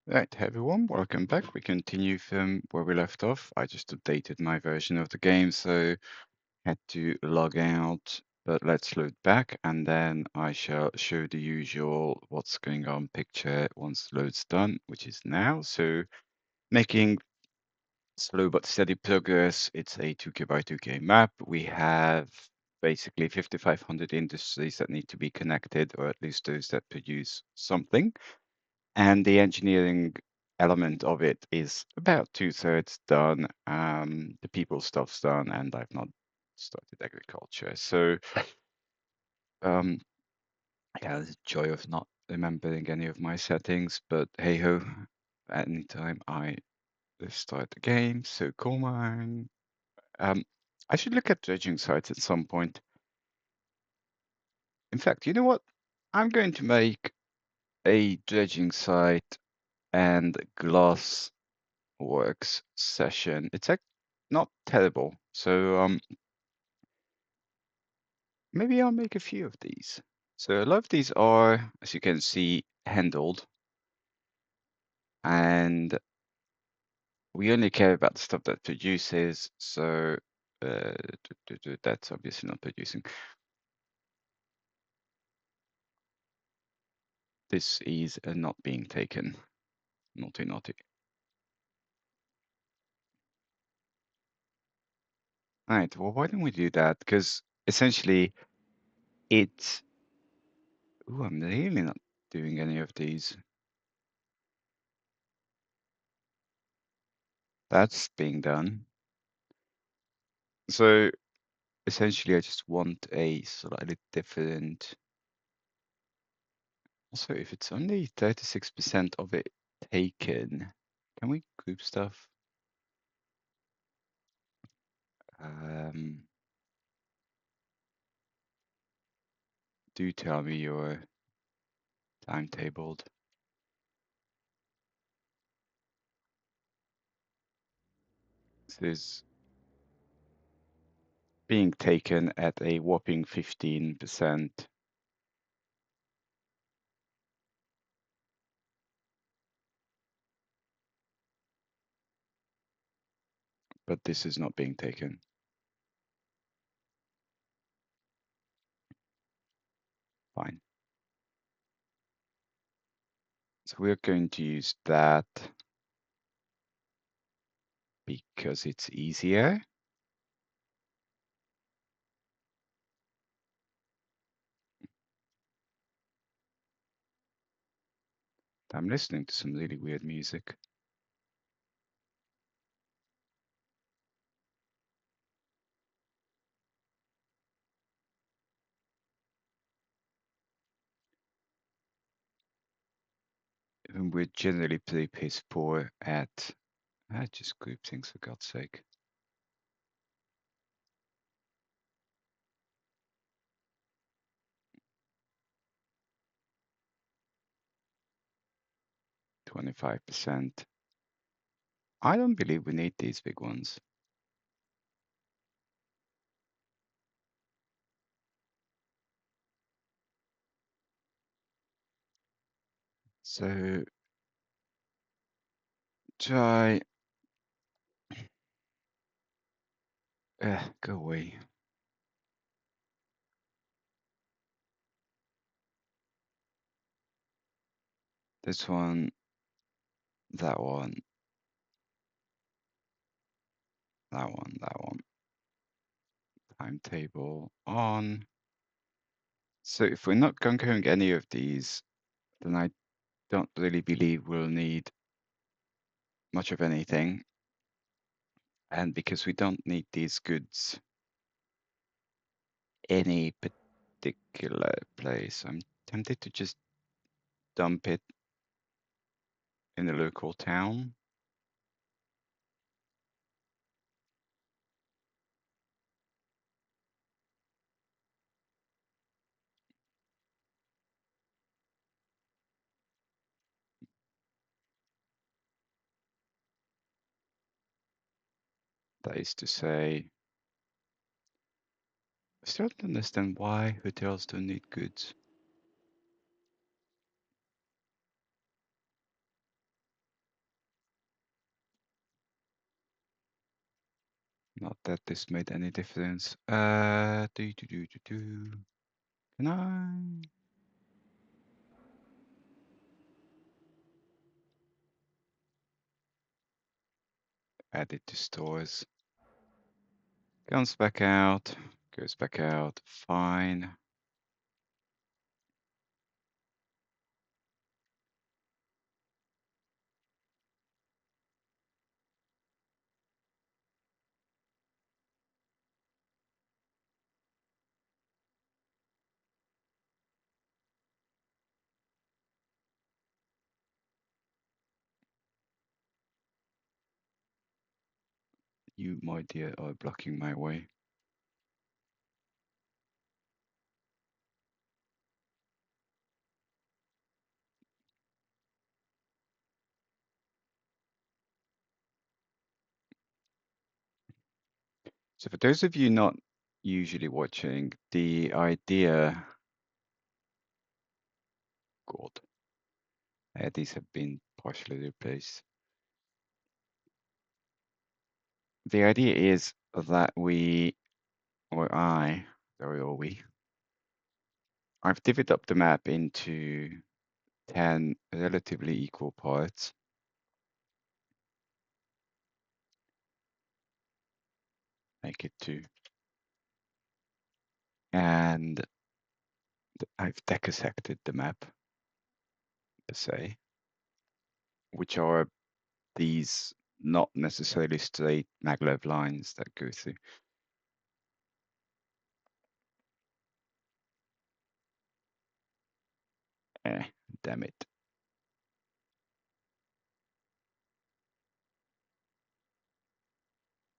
Right, hey everyone, welcome back. We continue from where we left off. I just updated my version of the game, so had to log out. But let's load back, and then I shall show the usual what's going on picture once load's done, which is now. So making slow but steady progress. It's a 2K by 2K map. We have basically 5,500 industries that need to be connected, or at least those that produce something. And the engineering element of it is about 2/3 done. The people stuff's done, and I've not started agriculture. So, um, yeah, the joy of not remembering any of my settings, but hey ho, at any time I start the game. So coal mine. I should look at dredging sites at some point. In fact, you know what? I'm going to make a dredging site and glass works session. It's like not terrible. So maybe I'll make a few of these. So a lot of these are, as you can see, handled, and we only care about the stuff that produces. So that's obviously not producing. This is not being taken. Naughty, naughty. All right. Well, why don't we do that? Because essentially, it's. Ooh, I'm really not doing any of these. That's being done. So essentially, I just want a slightly different. Also, if it's only 36% of it taken, can we group stuff? Um, do tell me your timetabled. This is being taken at a whopping 15%. But this is not being taken. Fine. So we're going to use that because it's easier. I'm listening to some really weird music. And we're generally pretty piss poor at just group things for God's sake. 25%. I don't believe we need these big ones. So try. Go away. This one, that one, that one, that one. Timetable on. So if we're not conquering any of these, then I don't really believe we'll need much of anything. And because we don't need these goods any particular place, I'm tempted to just dump it in a local town. That is to say, I still don't understand why hotels don't need goods. Not that this made any difference. Can I? Add it to stores. Comes back out, goes back out, fine. You, my dear, are blocking my way. So for those of you not usually watching, the idea, God, these have been partially replaced. The idea is that I've divided up the map into 10 relatively equal parts. Make it 2. And I've decasected the map, per se, which are these not necessarily straight maglev lines that go through. Damn it.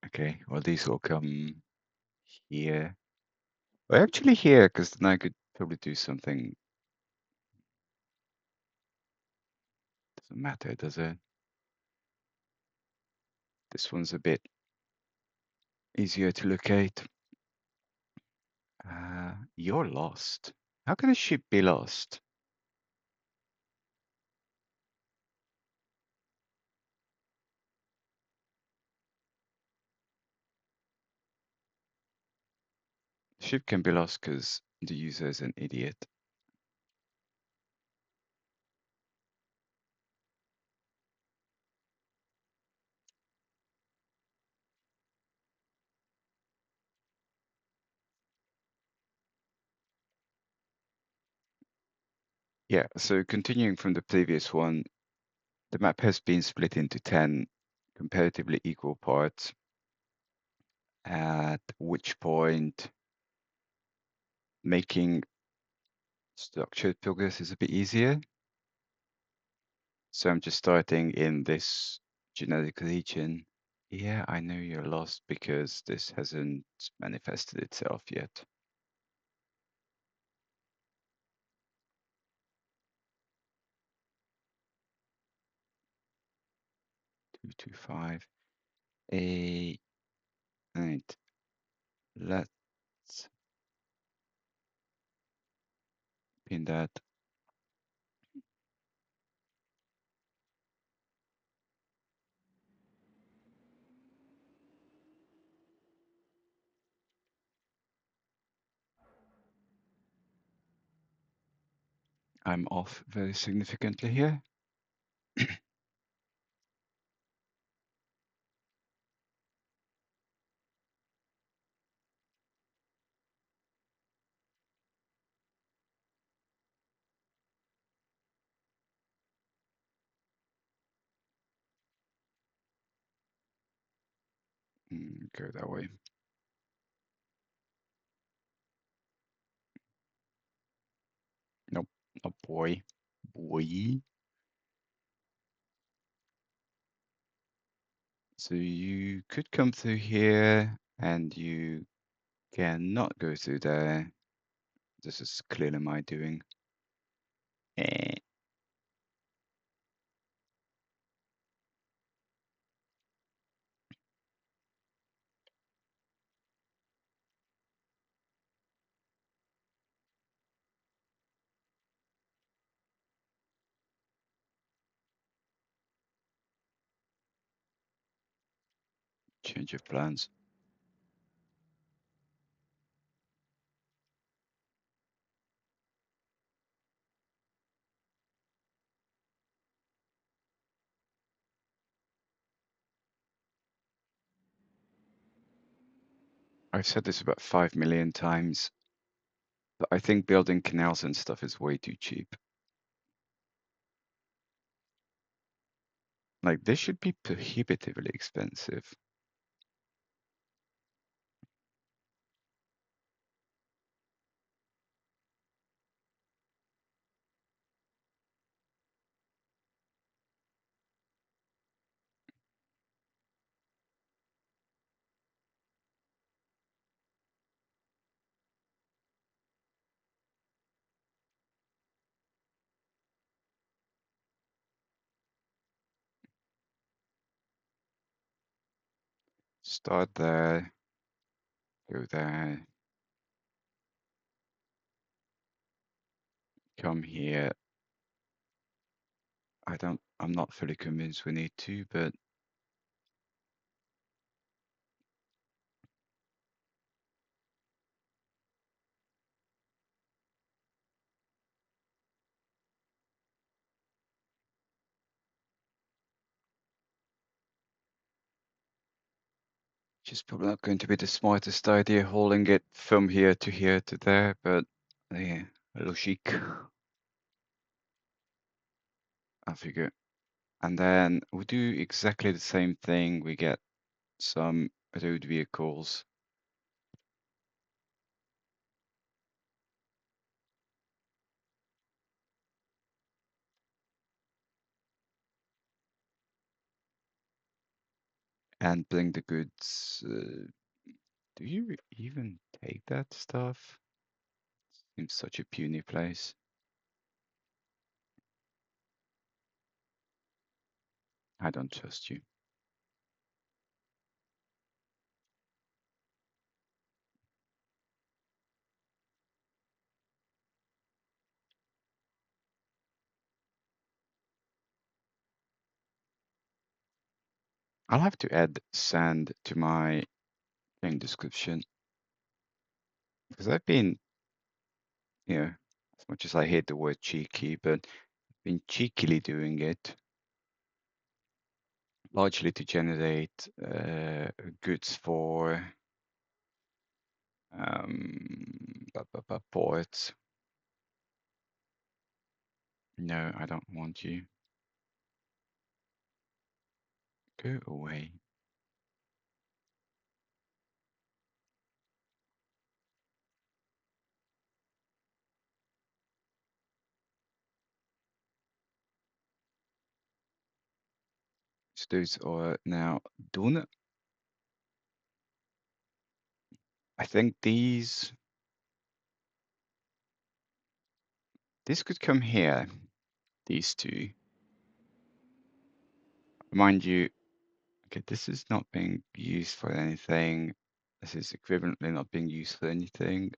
Okay, well, these will come here. Well, actually here, because then I could probably do something. Doesn't matter, does it? This one's a bit easier to locate. You're lost. How can a ship be lost? Ship can be lost because the user is an idiot. Yeah, so continuing from the previous one, the map has been split into 10 comparatively equal parts, at which point making structured progress is a bit easier. So I'm just starting in this generic region. Yeah, I know you're lost because this hasn't manifested itself yet. 225. Right. Let's pin that. I'm off very significantly here. Go that way. Nope. Oh boy. Boy. So you could come through here and you cannot go through there. This is clearly my doing. Eh. Change of plans. I've said this about 5 million times, but I think building canals and stuff is way too cheap. Like, this should be prohibitively expensive. Start there, go there, come here. I'm not fully convinced we need to, but it's probably not going to be the smartest idea hauling it from here to there, but yeah, a little chic, I figure. And then we do exactly the same thing. We get some road vehicles. And bring the goods. Do you even take that stuff? Seems such a puny place. I don't trust you. I'll have to add sand to my thing description because I've been, as much as I hate the word cheeky, but I've been cheekily doing it largely to generate goods for ports. No, I don't want you. Go away. So those are now done. I think this could come here, these two. Mind you, okay, this is not being used for anything. This is equivalently not being used for anything.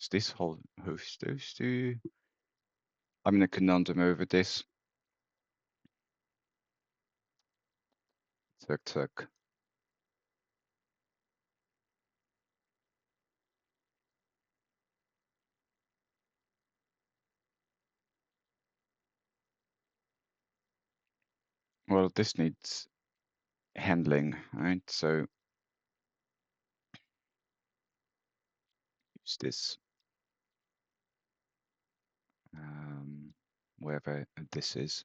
Is this whole host those two? I'm in a conundrum over this. Tuck, tuck. Well, this needs handling, right? So use this, wherever this is.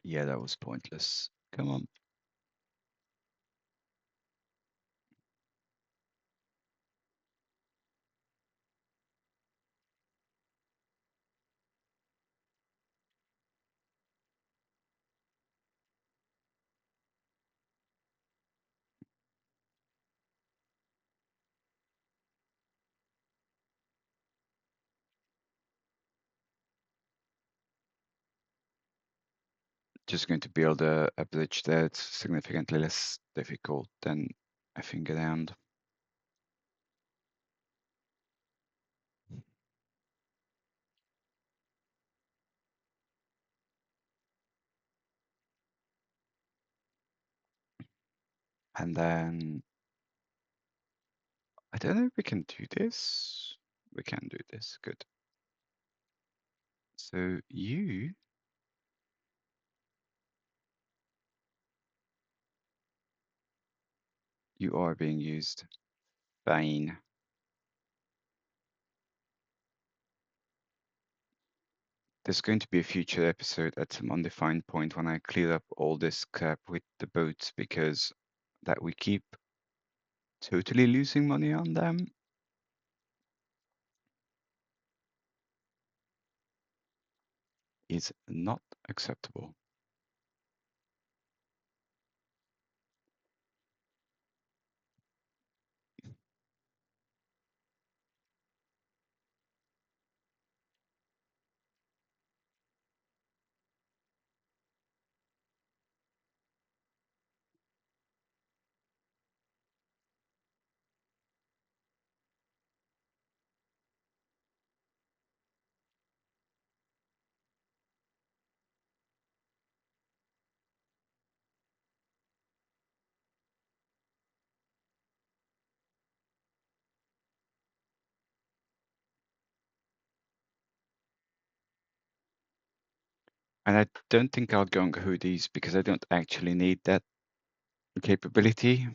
Yeah, that was pointless. Come on. just going to build a bridge that's significantly less difficult than a finger round. And then I don't know if we can do this. We can do this. Good. So you are being used. Fine. There's going to be a future episode at some undefined point when I clear up all this crap with the boats because that we keep totally losing money on them is not acceptable. And I don't think I'll go on these because I don't actually need that capability.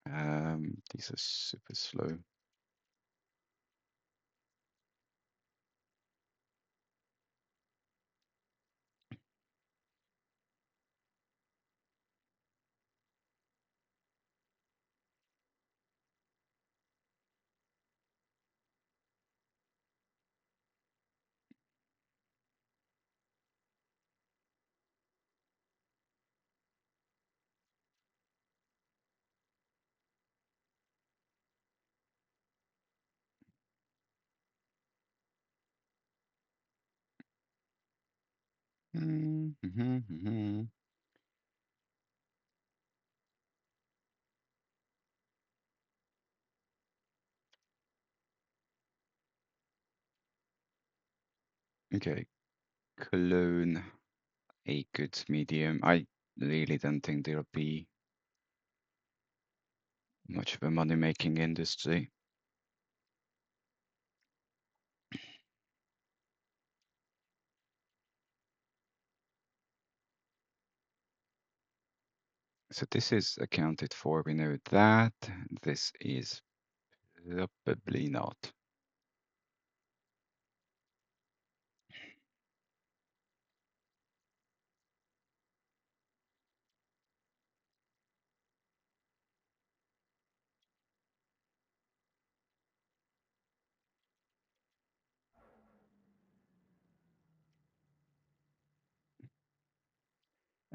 These are super slow. Mm-hmm. Okay, clone a good medium. I really don't think there'll be much of a money-making industry. So this is accounted for. We know that. This is probably not.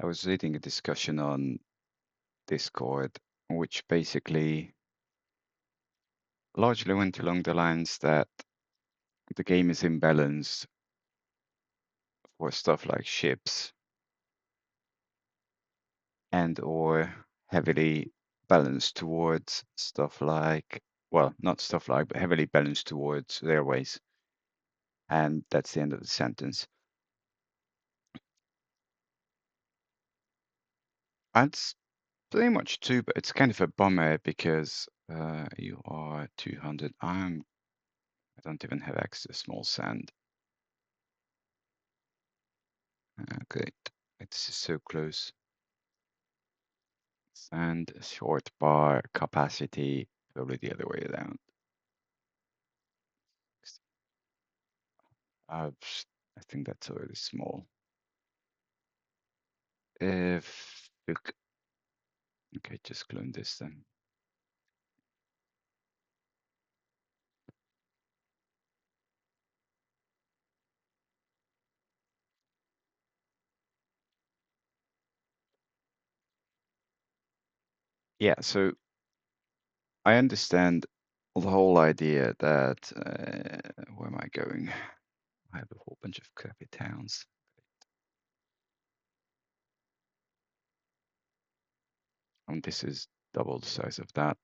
I was reading a discussion on Discord, which basically largely went along the lines that the game is imbalanced for stuff like ships and or heavily balanced towards stuff like, well, not stuff like, but heavily balanced towards railways. And that's the end of the sentence. That's pretty much true, but it's kind of a bummer because you are 200. I don't even have access to small sand. Great. It's so close. Sand, short bar, capacity, probably the other way around. I think that's already small. If look, okay, just clone this then. Yeah, so I understand the whole idea that where am I going? I have a whole bunch of crappy towns. And this is double the size of that.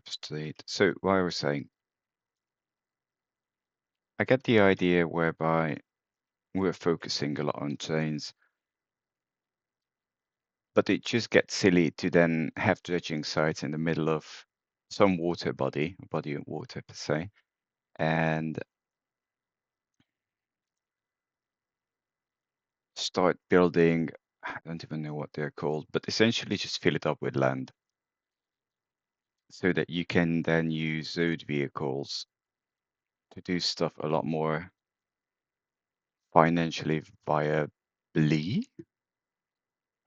State. So what I was saying, I get the idea whereby we're focusing a lot on chains, but it just gets silly to then have dredging sites in the middle of some water body, a body of water per se, and start building, I don't even know what they're called, but essentially just fill it up with land so that you can then use those vehicles to do stuff a lot more financially viably.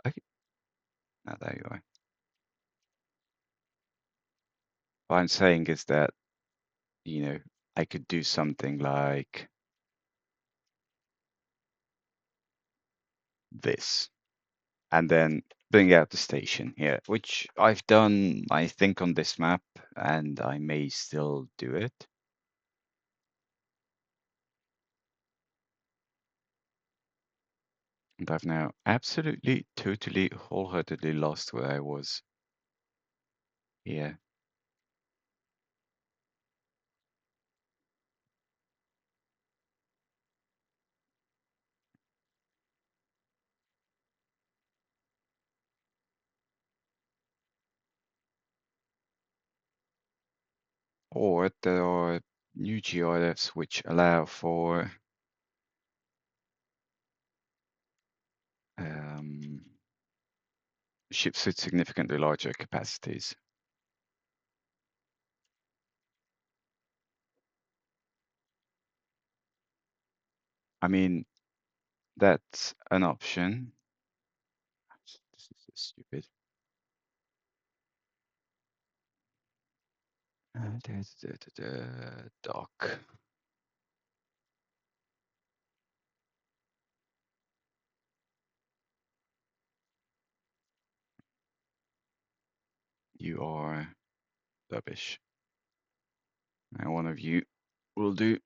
Okay, now there you are. What I'm saying is that, I could do something like this and then bring out the station here, which I've done, I think, on this map, and I may still do it. And I've now absolutely, totally, wholeheartedly lost where I was here. Or there are new GIFs which allow for ships with significantly larger capacities. I mean, that's an option. This is so stupid. Dock. You are rubbish. Now one of you will do.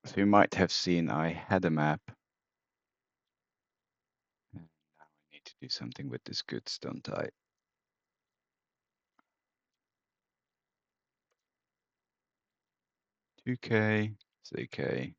So you might have seen I had a map. And now I need to do something with this goods, don't I? $2K, $3K.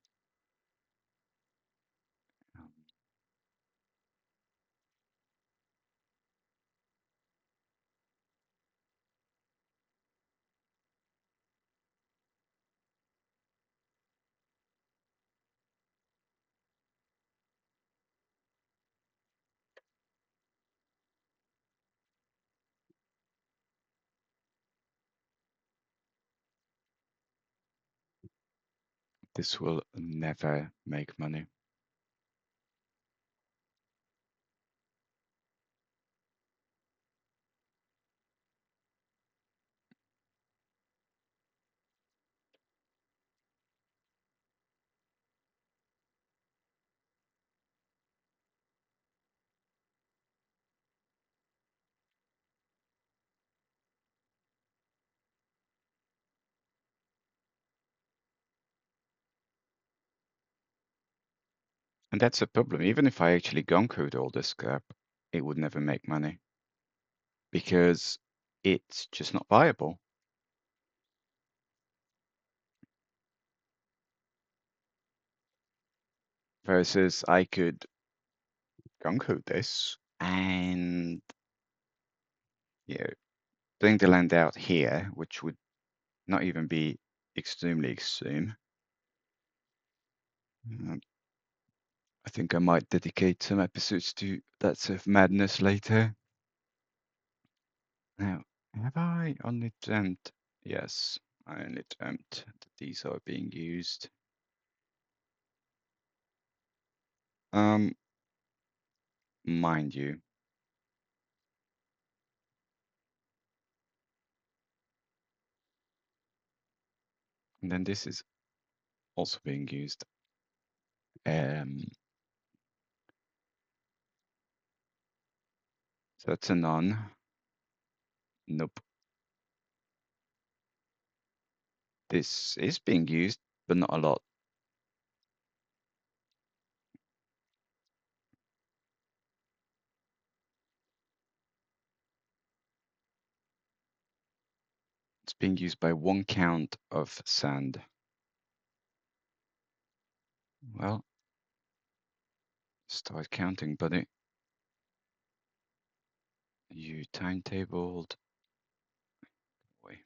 This will never make money. And that's a problem. Even if I actually gun code all this crap, it would never make money because it's just not viable. Versus I could gun code this and you know, bring the land out here, which would not even be extremely extreme. I think I might dedicate some episodes to that sort of madness later. Now, have I only dreamt? Yes, I only dreamt that these are being used. Mind you, And then this is also being used. So that's a none. Nope. This is being used, but not a lot. It's being used by 1 count of sand. Well, start counting, buddy. You timetabled. Wait.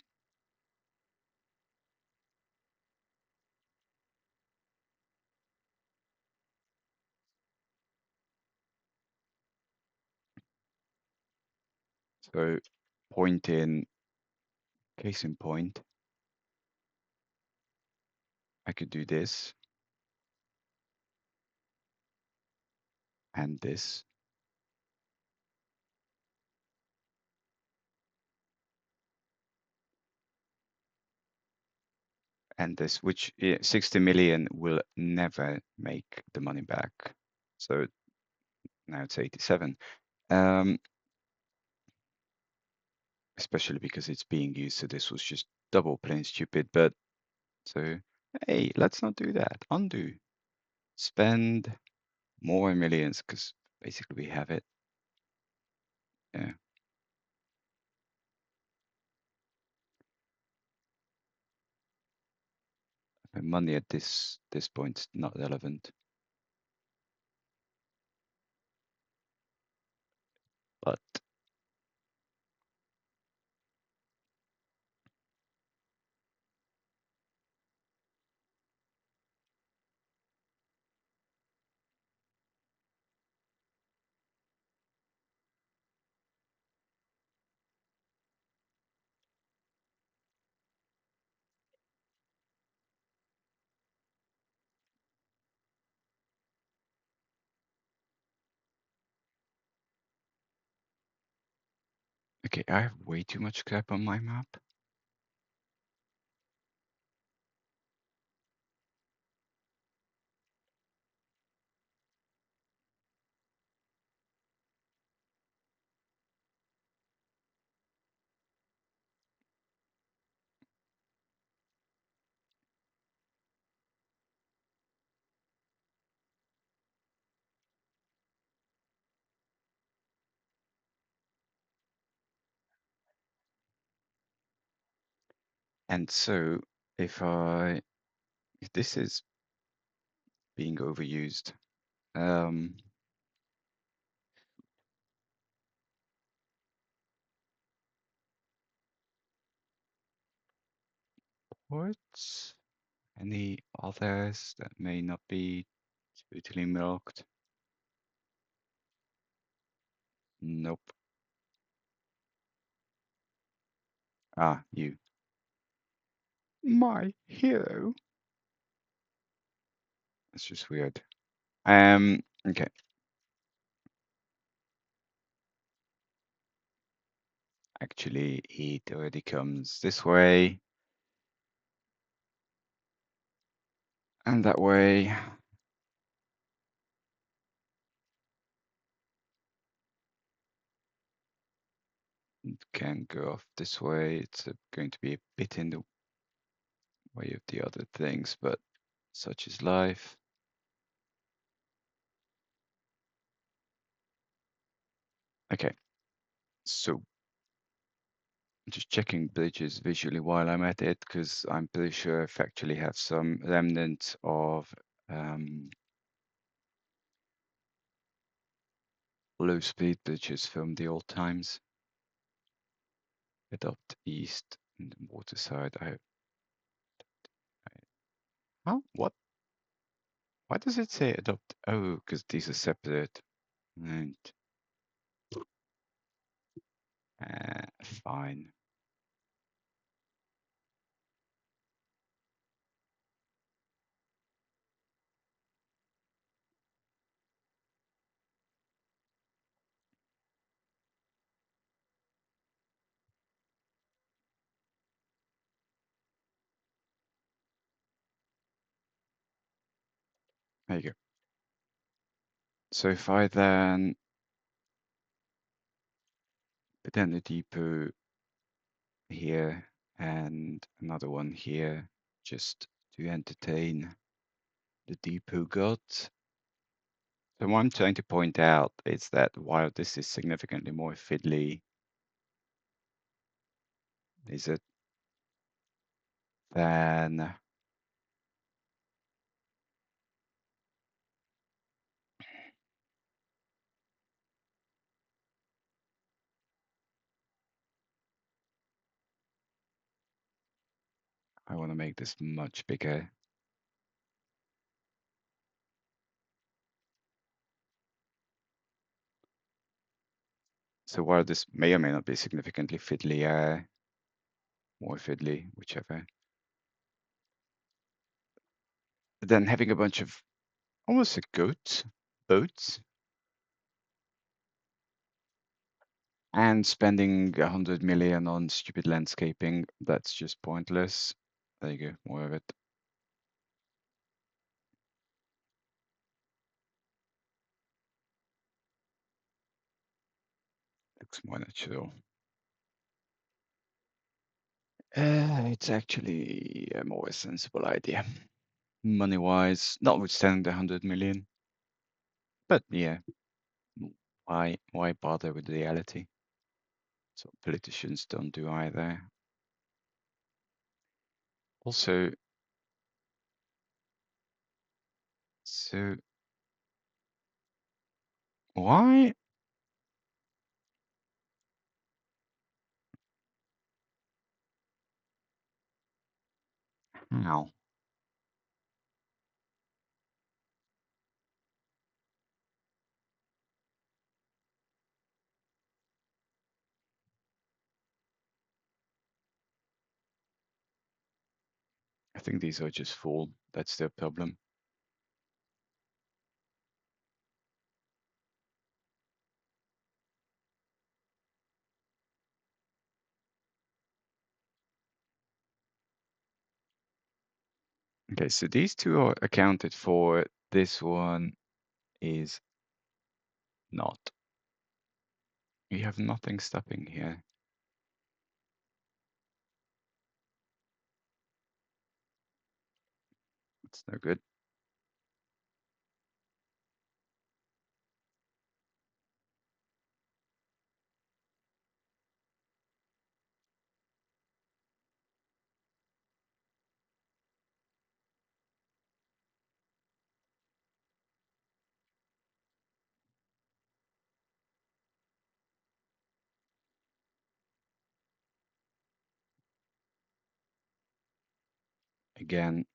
So point in, case in point, I could do this and this. And this, which 60 million will never make the money back. So now it's 87. Especially because it's being used. So this was just double plain stupid. But so, hey, let's not do that. Undo. Spend more millions because basically we have it. Yeah. And money at this point is not relevant. But okay, I have way too much crap on my map. And so if this is being overused, what? Any others that may not be totally milked? Nope. Ah, you. My hero. That's just weird. Okay. Actually, it already comes this way and that way. It can go off this way. It's going to be a bit in the way of the other things, but such is life. Okay, so I'm just checking bridges visually while I'm at it, because I'm pretty sure I actually have some remnants of low speed bridges from the old times. Adopt east and the water side. Huh? What? Why does it say adopt? Oh, because these are separate. And fine. There you go. So if I then put in the depot here and another one here, just to entertain the depot god. So what I'm trying to point out is that while this is significantly more fiddly, is it, then I want to make this much bigger. So while this may or may not be significantly fiddly, more fiddly, whichever, then having a bunch of almost a goat boats and spending 100 million on stupid landscaping, that's just pointless. There you go, more of it. Looks more natural. It's actually a more sensible idea. Money-wise, notwithstanding the 100 million. But yeah, why bother with reality? So politicians don't do either. Also, so why? How? I think these are just full. That's their problem. Okay, so these two are accounted for. This one is not. We have nothing stopping here. It's no good. Again,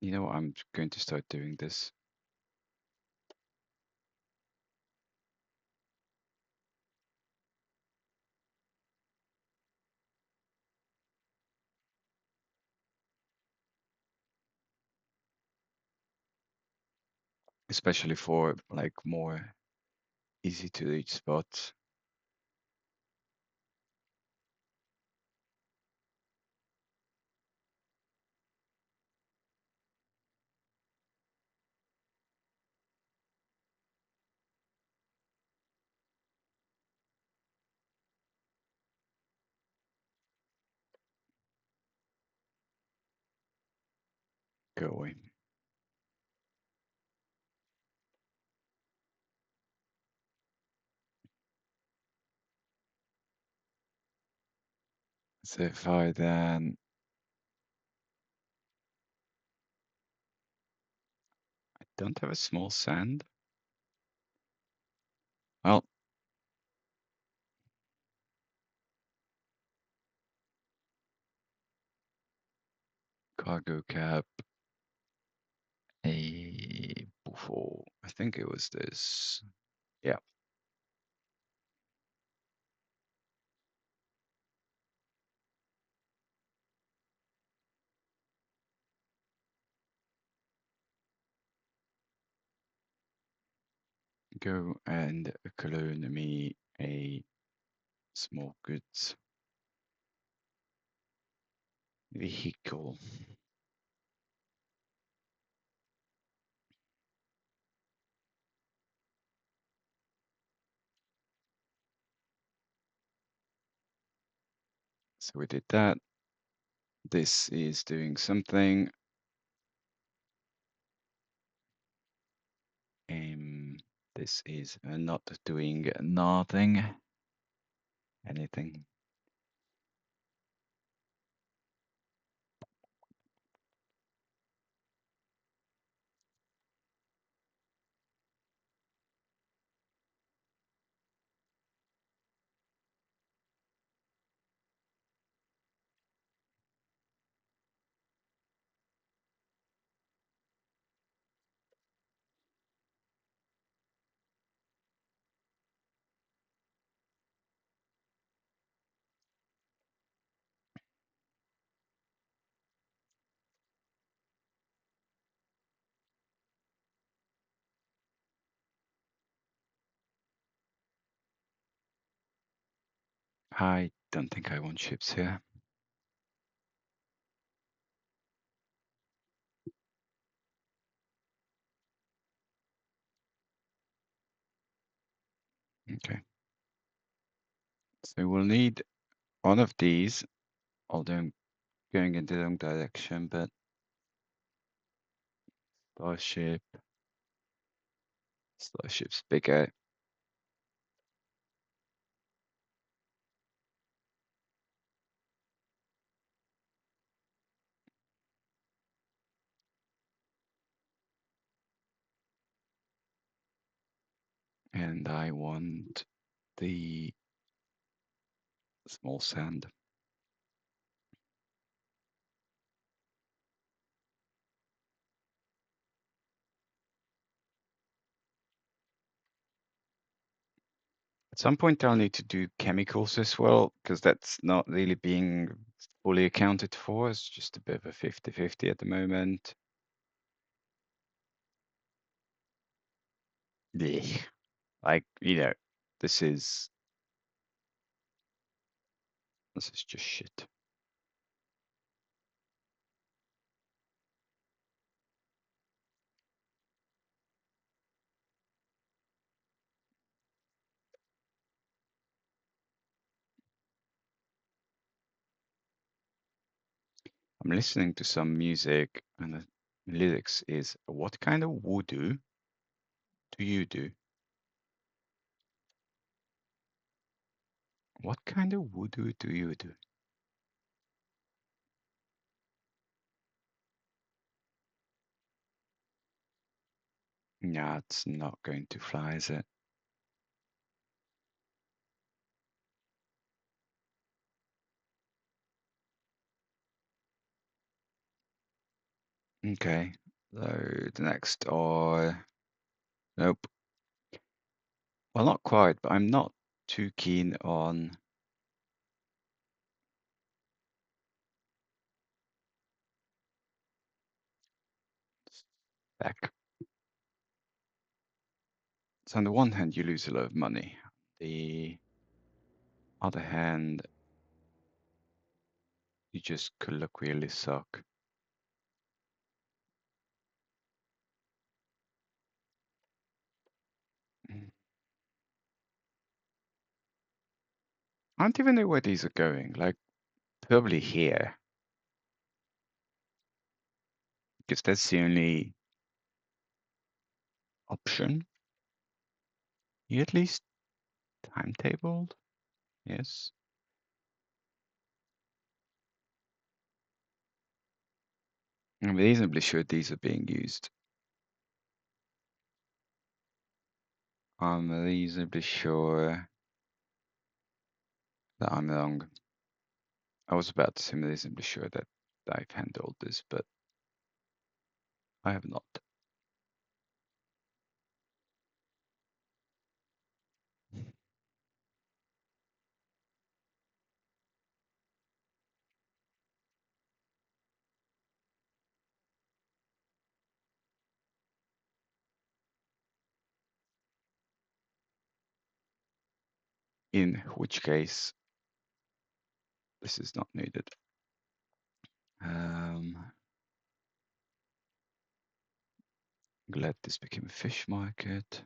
you know what? I'm going to start doing this. Especially for like more easy to reach spots. Go away. So if I then I don't have a small sand. Well, cargo cab, a buffo. I think it was this. Yeah. Go and clone me a small goods vehicle. So we did that. This is doing something. This is not doing nothing. Anything. I don't think I want ships here. Okay. So we'll need one of these, although I'm going in the wrong direction, but Starship. Starship's bigger. And I want the small sand. At some point I'll need to do chemicals as well, because that's not really being fully accounted for. It's just a bit of a 50-50 at the moment. Yeah. Like, this is just shit. I'm listening to some music and the lyrics is, what kind of voodoo do you do? What kind of voodoo do you do? Nah, it's not going to fly, is it? Okay, so the next are, nope. Well, not quite, but I'm not too keen on spec. So on the one hand, you lose a lot of money. The other hand, you just colloquially suck. Mm. I don't even know where these are going. Like, probably here, because that's the only option. You at least timetabled? Yes. I'm reasonably sure these are being used. I'm reasonably sure that I'm wrong. I was about to say I'm reasonably sure that I've handled this, but I have not. In which case, this is not needed. Glad this became a fish market.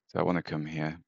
So I want to come here.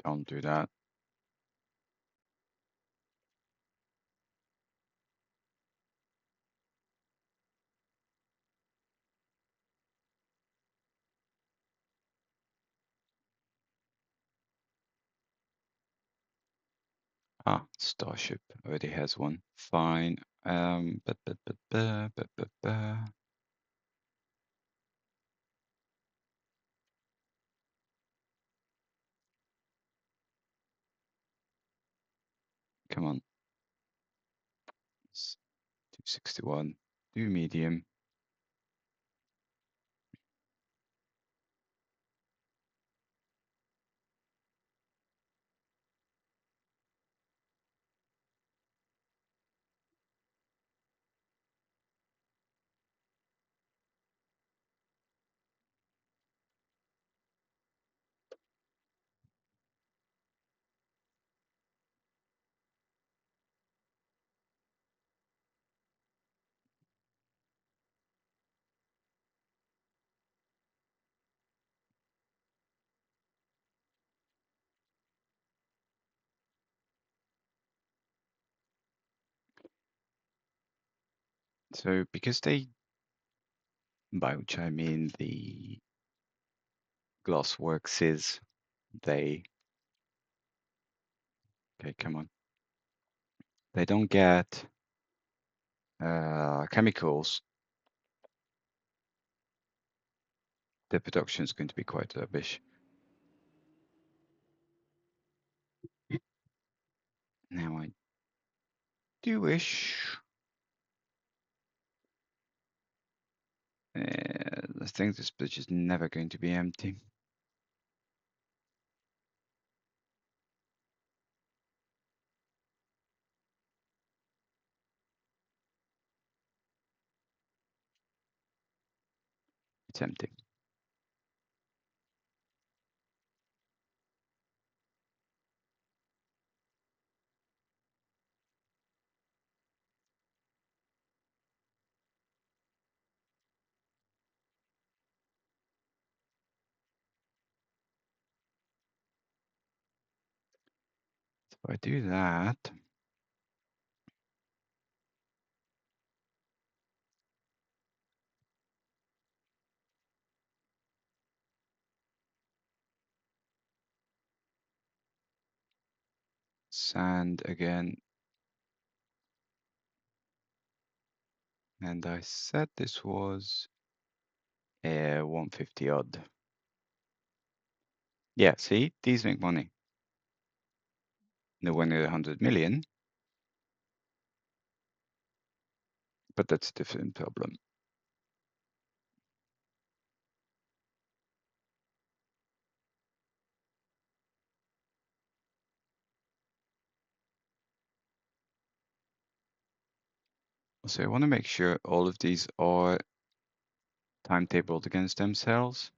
Don't do that. Ah, Starship already has one. Fine. But, come on. It's 261. Do medium. So because they, by which I mean the Glassworks is, they, okay, come on. They don't get chemicals. The production is going to be quite rubbish. Now I do wish. I think this bridge is never going to be empty. It's empty. So if I do that, sand again, and I said this was 150 odd. Yeah, see, these make money. Nowhere near 100 million, but that's a different problem. So I want to make sure all of these are timetabled against themselves.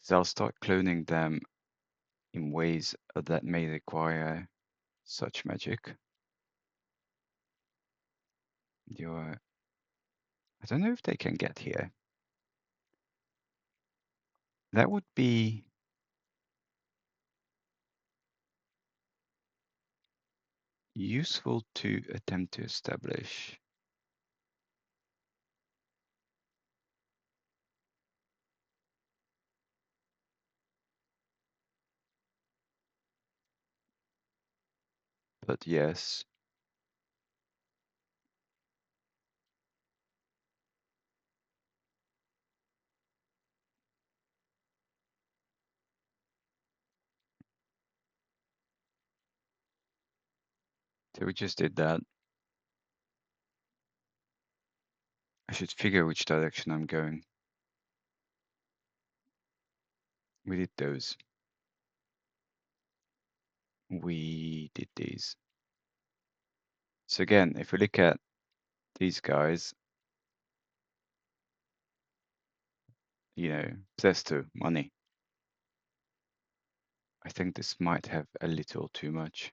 So I'll start cloning them in ways that may require such magic. I don't know if they can get here. That would be useful to attempt to establish. But yes, so we just did that. I should figure which direction I'm going. We did those. We did these. So again, if we look at these guys, Zesto, money. I think this might have a little too much.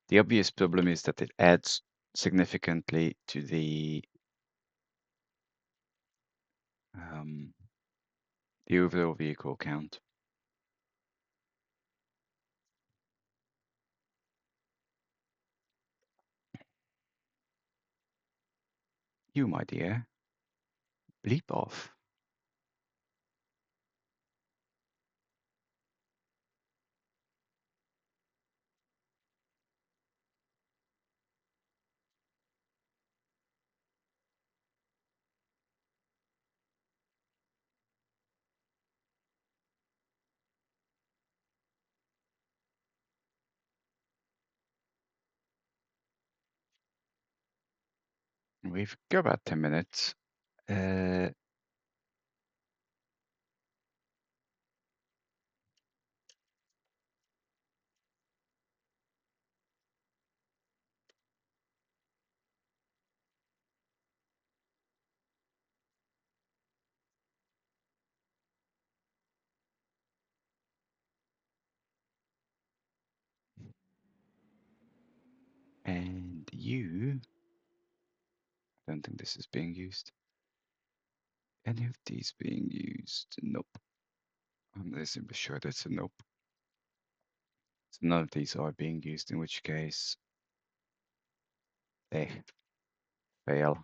The obvious problem is that it adds significantly to the overall vehicle count. You, my dear, bleep off. We've got about 10 minutes. And you, I don't think this is being used. Any of these being used? Nope. I'm reasonably sure that's a nope. So none of these are being used, in which case they fail.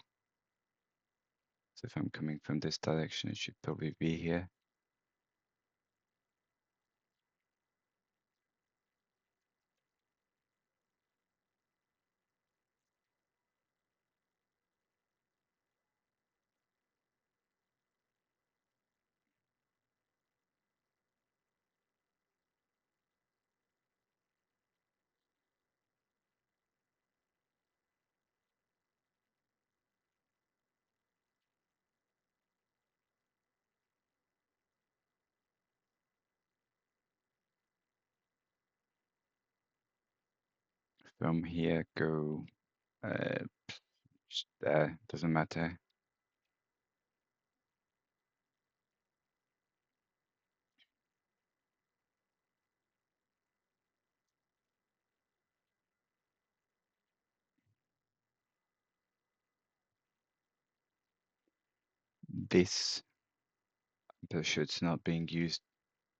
So if I'm coming from this direction, it should probably be here. From here, go just there, doesn't matter. This, I'm sure it's not being used.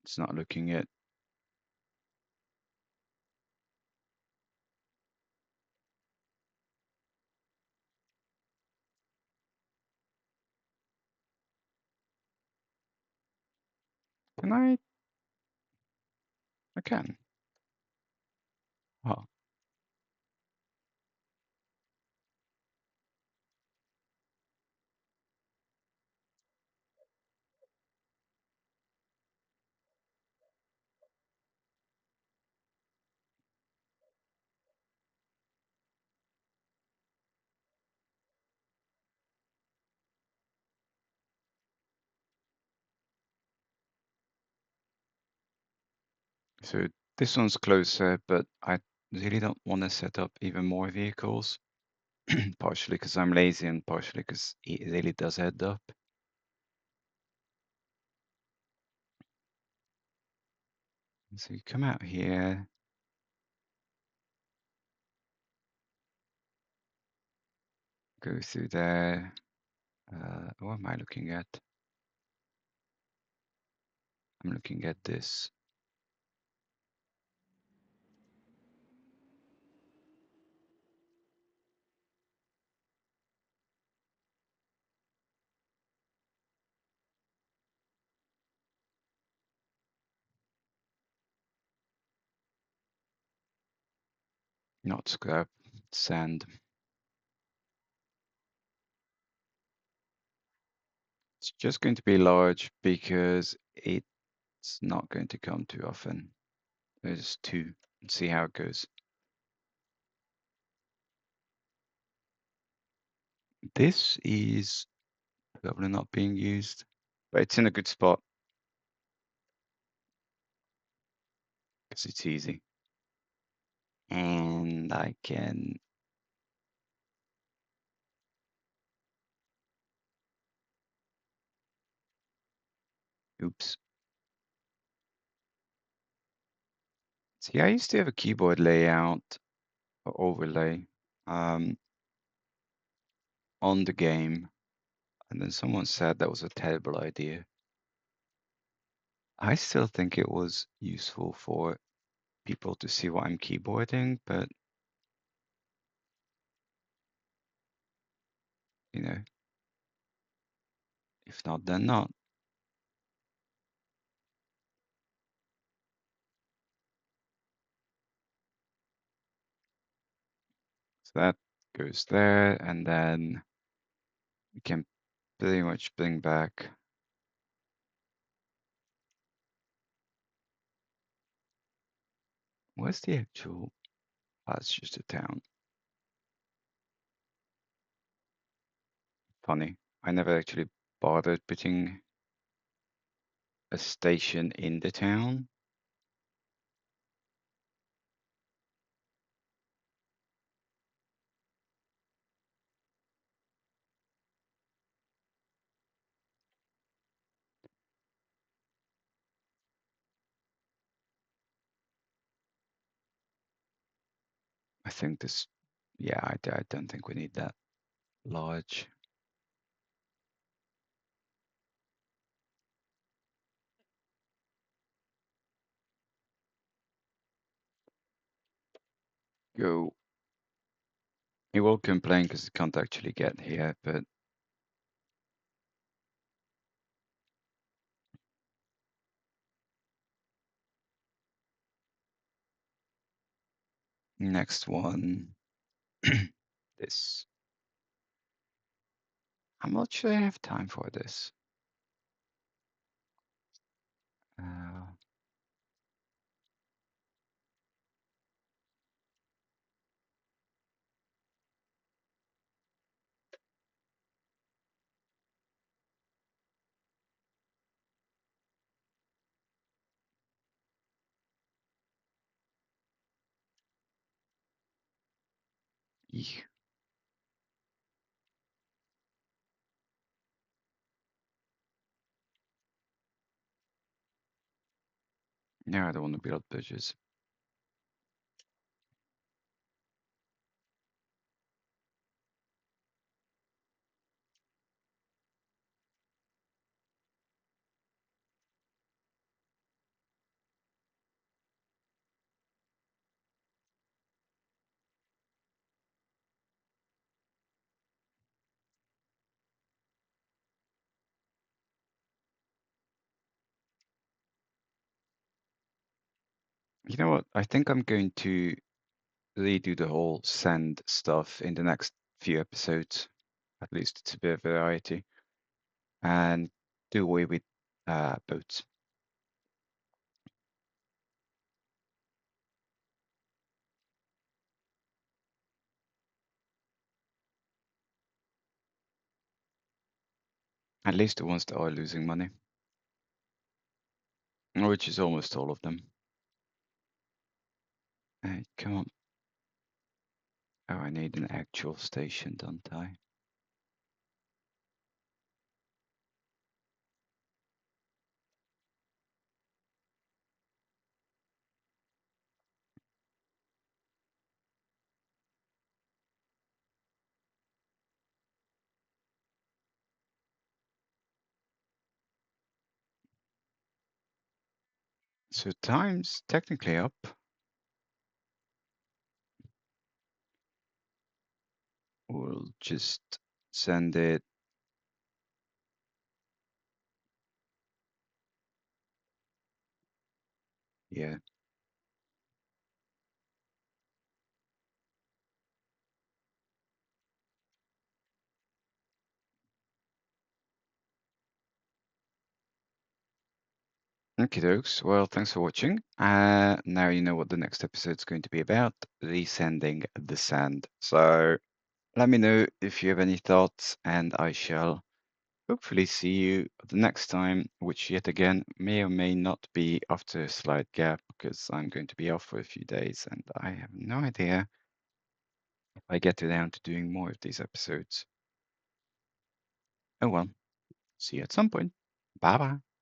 It's not looking at. Can I? I can. Oh, so this one's closer, but I really don't want to set up even more vehicles. Partially because I'm lazy and partially because it really does add up. So you come out here. Go through there. What am I looking at? I'm looking at this. Not scrap, sand. It's just going to be large because it's not going to come too often. There's two. Let's see how it goes. This is probably not being used, but it's in a good spot because it's easy. And I can. Oops. See, I used to have a keyboard layout or overlay. on the game, and then someone said that was a terrible idea. I still think it was useful for people to see what I'm keyboarding, but you know, if not, then not. So that goes there, and then we can pretty much bring back. Where's the actual? Oh, it's just a town. Funny. I never actually bothered putting a station in the town. I think this, yeah, I don't think we need that large. Go. He will complain because he can't actually get here, but next one, this. I'm not sure I have time for this. Uh, eek. No, I don't want to build bridges. You know what? I think I'm going to redo the whole send stuff in the next few episodes. At least it's a bit of variety. And do away with boats. At least the ones that are losing money. Which is almost all of them. Hey, come on. Oh, I need an actual station, don't I? So time's technically up. We'll just send it. Yeah. Okay, dokes. Well, thanks for watching. Now you know what the next episode's going to be about, resending the sand. So let me know if you have any thoughts, and I shall hopefully see you the next time, which yet again may or may not be after a slight gap because I'm going to be off for a few days and I have no idea if I get around to doing more of these episodes. Oh well, see you at some point. Bye bye.